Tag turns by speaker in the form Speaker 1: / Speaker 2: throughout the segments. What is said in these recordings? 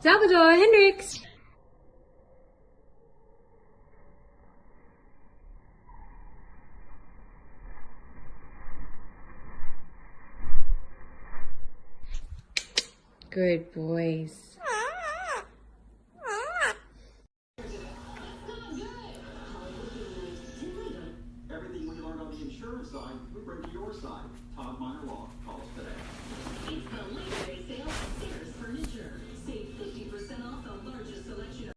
Speaker 1: Salvador Hendricks. Good boys.
Speaker 2: Everything we learned on the insurance side, we bring to your side. Todd Minor Law. Call us today.
Speaker 3: It's the Labor Day sale at Sears Furniture. Save 50% off the largest selection of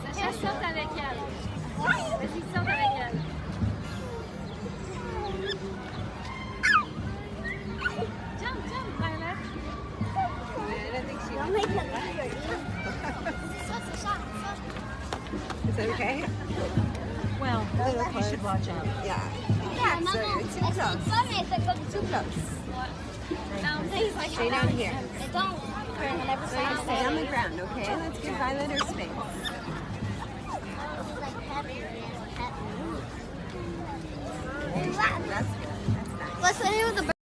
Speaker 4: Sacha, sorte avec elle. Vas-y, sorte avec elle. Jump, jump, Violet.
Speaker 5: Don't make it
Speaker 6: Is that okay?
Speaker 4: Well, you should watch out.
Speaker 6: Yeah.
Speaker 5: Yeah,
Speaker 6: So you're too close. Too close. Stay down here. Stay on the ground, okay? Let's give Violet her space. That's good. That's nice.
Speaker 5: What's the name of the bird?